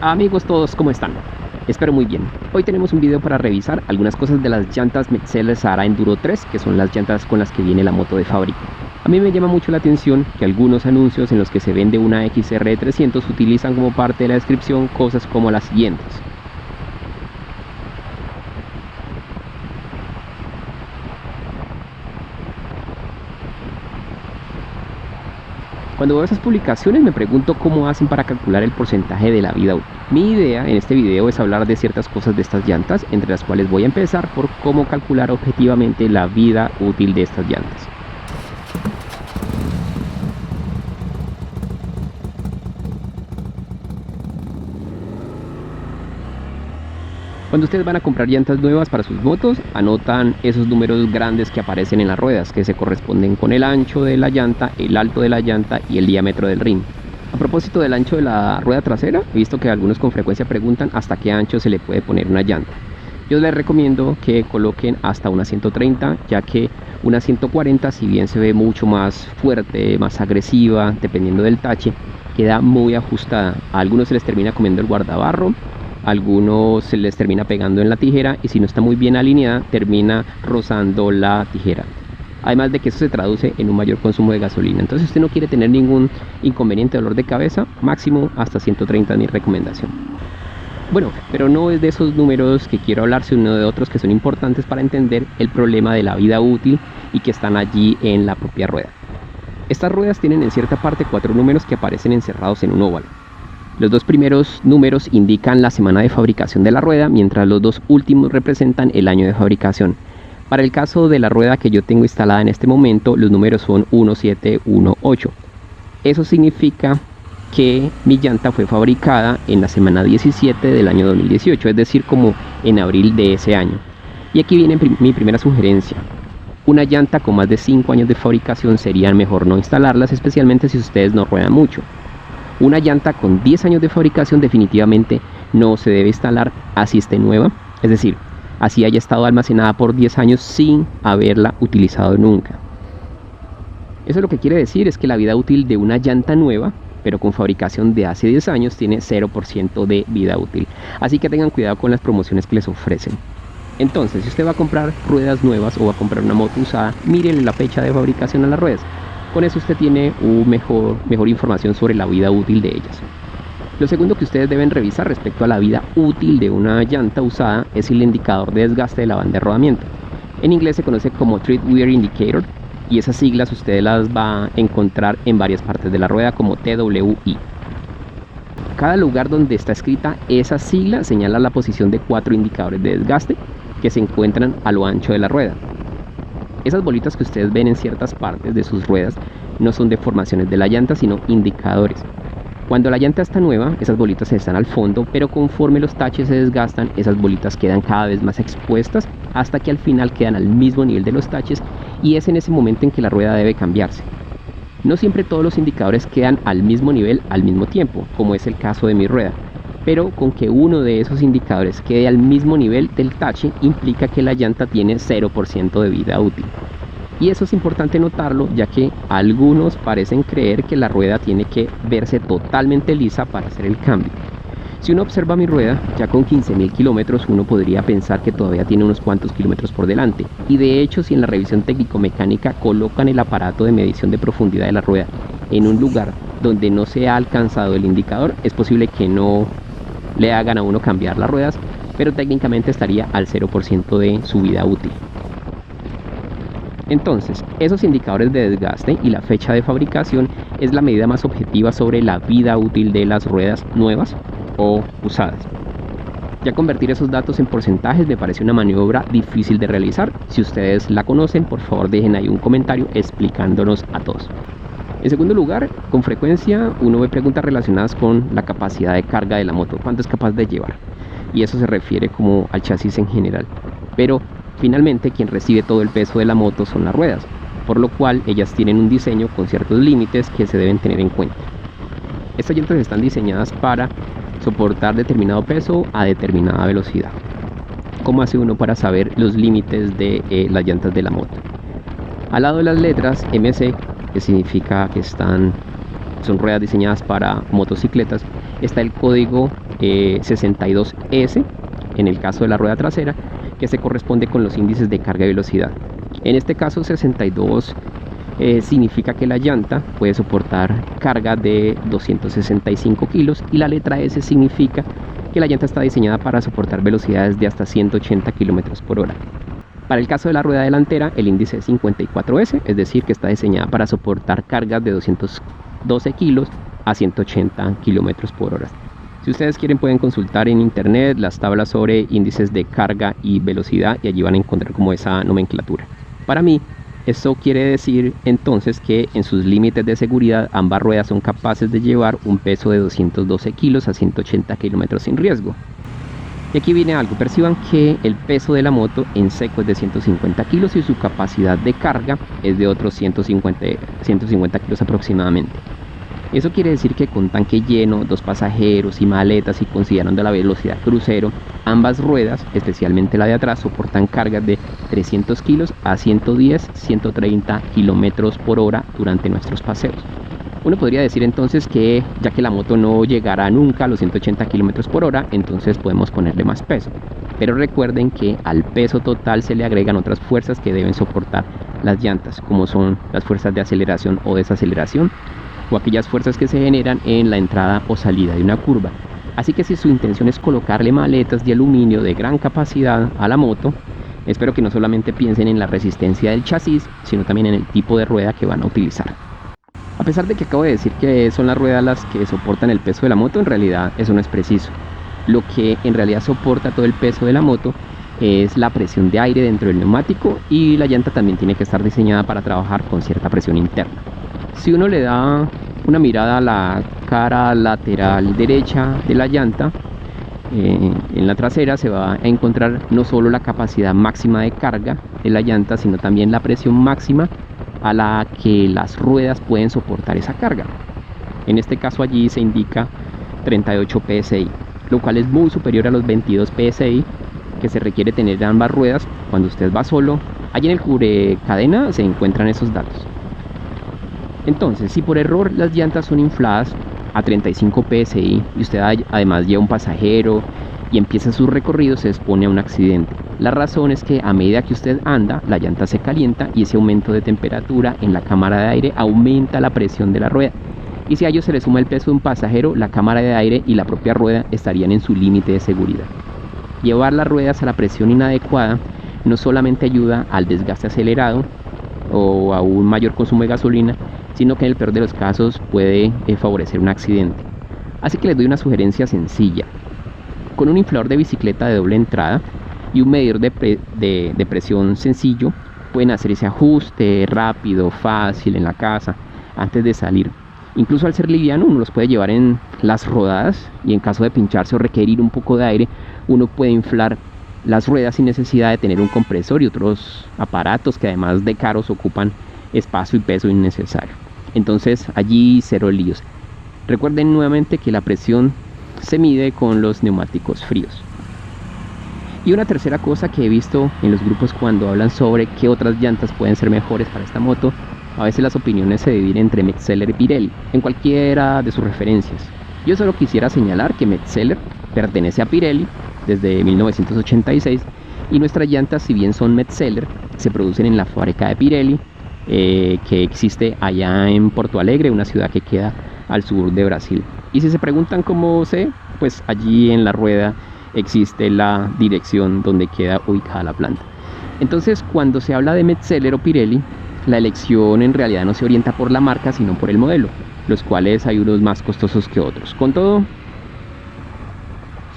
Amigos todos, ¿cómo están? Espero muy bien. Hoy tenemos un video para revisar algunas cosas de las llantas Metzeler Sahara Enduro 3, que son las llantas con las que viene la moto de fábrica. A mí me llama mucho la atención que algunos anuncios en los que se vende una XR 300 utilizan como parte de la descripción cosas como las siguientes. Cuando veo esas publicaciones me pregunto cómo hacen para calcular el porcentaje de la vida útil. Mi idea en este video es hablar de ciertas cosas de estas llantas, entre las cuales voy a empezar por cómo calcular objetivamente la vida útil de estas llantas. Cuando ustedes van a comprar llantas nuevas para sus motos, anotan esos números grandes que aparecen en las ruedas, que se corresponden con el ancho de la llanta, el alto de la llanta y el diámetro del rin. A propósito del ancho de la rueda trasera, he visto que algunos con frecuencia preguntan hasta qué ancho se le puede poner una llanta. Yo les recomiendo que coloquen hasta una 130, ya que una 140, si bien se ve mucho más fuerte, más agresiva, dependiendo del tache, queda muy ajustada. A algunos se les termina comiendo el guardabarro, a algunos se les termina pegando en la tijera y si no está muy bien alineada termina rozando la tijera. Además de que eso se traduce en un mayor consumo de gasolina. Entonces, si usted no quiere tener ningún inconveniente de dolor de cabeza, máximo hasta 130 es mi recomendación. Bueno, pero no es de esos números que quiero hablar, sino de otros que son importantes para entender el problema de la vida útil y que están allí en la propia rueda. Estas ruedas tienen en cierta parte 4 números que aparecen encerrados en un óvalo. Los dos primeros números indican la semana de fabricación de la rueda, mientras los dos últimos representan el año de fabricación. Para el caso de la rueda que yo tengo instalada en este momento, los números son 1718. Eso significa que mi llanta fue fabricada en la semana 17 del año 2018, es decir, como en abril de ese año. Y aquí viene mi primera sugerencia. Una llanta con más de 5 años de fabricación sería mejor no instalarlas, especialmente si ustedes no ruedan mucho. Una llanta con 10 años de fabricación definitivamente no se debe instalar así esté nueva, es decir, así haya estado almacenada por 10 años sin haberla utilizado nunca. Eso lo que quiere decir es que la vida útil de una llanta nueva, pero con fabricación de hace 10 años, tiene 0% de vida útil. Así que tengan cuidado con las promociones que les ofrecen. Entonces, si usted va a comprar ruedas nuevas o va a comprar una moto usada, mírenle la fecha de fabricación a las ruedas. Con eso usted tiene mejor información sobre la vida útil de ellas. Lo segundo que ustedes deben revisar respecto a la vida útil de una llanta usada es el indicador de desgaste de la banda de rodamiento. En inglés se conoce como Tread Wear Indicator y esas siglas ustedes las va a encontrar en varias partes de la rueda como TWI. Cada lugar donde está escrita esa sigla señala la posición de 4 indicadores de desgaste que se encuentran a lo ancho de la rueda. Esas bolitas que ustedes ven en ciertas partes de sus ruedas no son deformaciones de la llanta, sino indicadores. Cuando la llanta está nueva, esas bolitas están al fondo, pero conforme los taches se desgastan, esas bolitas quedan cada vez más expuestas hasta que al final quedan al mismo nivel de los taches y es en ese momento en que la rueda debe cambiarse. No siempre todos los indicadores quedan al mismo nivel al mismo tiempo, como es el caso de mi rueda. Pero con que uno de esos indicadores quede al mismo nivel del tache implica que la llanta tiene 0% de vida útil. Y eso es importante notarlo, ya que algunos parecen creer que la rueda tiene que verse totalmente lisa para hacer el cambio. Si uno observa mi rueda, ya con 15.000 kilómetros uno podría pensar que todavía tiene unos cuantos kilómetros por delante. Y de hecho, si en la revisión técnico-mecánica colocan el aparato de medición de profundidad de la rueda en un lugar donde no se ha alcanzado el indicador, es posible que no le hagan a uno cambiar las ruedas, pero técnicamente estaría al 0% de su vida útil. Entonces, esos indicadores de desgaste y la fecha de fabricación es la medida más objetiva sobre la vida útil de las ruedas nuevas o usadas. Ya convertir esos datos en porcentajes me parece una maniobra difícil de realizar. Si ustedes la conocen, por favor dejen ahí un comentario explicándonos a todos. En segundo lugar, con frecuencia uno ve preguntas relacionadas con la capacidad de carga de la moto, cuánto es capaz de llevar, y eso se refiere como al chasis en general. Pero finalmente quien recibe todo el peso de la moto son las ruedas, por lo cual ellas tienen un diseño con ciertos límites que se deben tener en cuenta. Estas llantas están diseñadas para soportar determinado peso a determinada velocidad. ¿Cómo hace uno para saber los límites de las llantas de la moto? Al lado de las letras MC, que significa que son ruedas diseñadas para motocicletas, está el código 62S en el caso de la rueda trasera, que se corresponde con los índices de carga y velocidad. En este caso 62 significa que la llanta puede soportar carga de 265 kilos y la letra S significa que la llanta está diseñada para soportar velocidades de hasta 180 kilómetros por hora. Para el caso de la rueda delantera, el índice es 54S, es decir, que está diseñada para soportar cargas de 212 kilos a 180 kilómetros por hora. Si ustedes quieren pueden consultar en internet las tablas sobre índices de carga y velocidad y allí van a encontrar como esa nomenclatura. Para mí, esto quiere decir entonces que en sus límites de seguridad ambas ruedas son capaces de llevar un peso de 212 kilos a 180 kilómetros sin riesgo. Y aquí viene algo, perciban que el peso de la moto en seco es de 150 kilos y su capacidad de carga es de otros 150 kilos aproximadamente. Eso quiere decir que con tanque lleno, 2 pasajeros y maletas y considerando la velocidad crucero, ambas ruedas, especialmente la de atrás, soportan cargas de 300 kilos a 110-130 kilómetros por hora durante nuestros paseos. Uno podría decir entonces que ya que la moto no llegará nunca a los 180 kilómetros por hora, entonces podemos ponerle más peso. Pero recuerden que al peso total se le agregan otras fuerzas que deben soportar las llantas, como son las fuerzas de aceleración o desaceleración, o aquellas fuerzas que se generan en la entrada o salida de una curva. Así que si su intención es colocarle maletas de aluminio de gran capacidad a la moto, espero que no solamente piensen en la resistencia del chasis, sino también en el tipo de rueda que van a utilizar. A pesar de que acabo de decir que son las ruedas las que soportan el peso de la moto, en realidad eso no es preciso. Lo que en realidad soporta todo el peso de la moto es la presión de aire dentro del neumático, y la llanta también tiene que estar diseñada para trabajar con cierta presión interna. Si uno le da una mirada a la cara lateral derecha de la llanta, en la trasera se va a encontrar no solo la capacidad máxima de carga de la llanta, sino también la presión máxima a la que las ruedas pueden soportar esa carga. En este caso allí se indica 38 psi, lo cual es muy superior a los 22 psi que se requiere tener de ambas ruedas cuando usted va solo. Allí en el cubrecadena se encuentran esos datos. Entonces, si por error las llantas son infladas a 35 psi y usted además lleva un pasajero y empieza su recorrido, se expone a un accidente. La razón es que a medida que usted anda, la llanta se calienta y ese aumento de temperatura en la cámara de aire aumenta la presión de la rueda. Y si a ello se le suma el peso de un pasajero, la cámara de aire y la propia rueda estarían en su límite de seguridad. Llevar las ruedas a la presión inadecuada no solamente ayuda al desgaste acelerado o a un mayor consumo de gasolina, sino que en el peor de los casos puede favorecer un accidente. Así que les doy una sugerencia sencilla. Con un inflador de bicicleta de doble entrada y un medidor de presión sencillo, pueden hacer ese ajuste rápido, fácil en la casa, antes de salir. Incluso al ser liviano, uno los puede llevar en las rodadas, y en caso de pincharse o requerir un poco de aire, uno puede inflar las ruedas sin necesidad de tener un compresor y otros aparatos que además de caros ocupan espacio y peso innecesario. Entonces allí cero líos. Recuerden nuevamente que la presión se mide con los neumáticos fríos. Y una tercera cosa que he visto en los grupos cuando hablan sobre qué otras llantas pueden ser mejores para esta moto, a veces las opiniones se dividen entre Metzeler y Pirelli, en cualquiera de sus referencias. Yo solo quisiera señalar que Metzeler pertenece a Pirelli desde 1986 y nuestras llantas, si bien son Metzeler, se producen en la fábrica de Pirelli, que existe allá en Porto Alegre, una ciudad que queda al sur de Brasil. Y si se preguntan cómo sé, pues allí en la rueda existe la dirección donde queda ubicada la planta. Entonces, cuando se habla de Metzeler o Pirelli, la elección en realidad no se orienta por la marca, sino por el modelo, los cuales hay unos más costosos que otros. Con todo,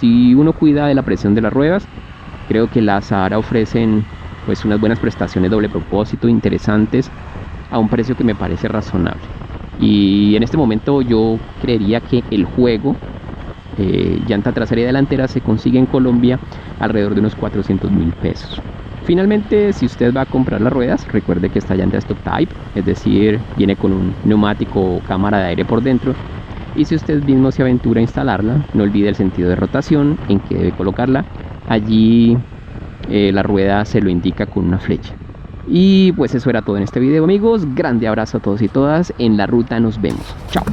si uno cuida de la presión de las ruedas, creo que las Sahara ofrecen pues unas buenas prestaciones doble propósito interesantes a un precio que me parece razonable. Y en este momento yo creería que el juego llanta trasera y delantera se consigue en Colombia alrededor de unos 400.000 pesos. Finalmente, si usted va a comprar las ruedas, recuerde que esta llanta es top type, es decir, viene con un neumático o cámara de aire por dentro. Y si usted mismo se aventura a instalarla, no olvide el sentido de rotación en que debe colocarla. Allí la rueda se lo indica con una flecha. Y pues eso era todo en este video, amigos. Grande abrazo a todos y todas. En la ruta nos vemos. Chao.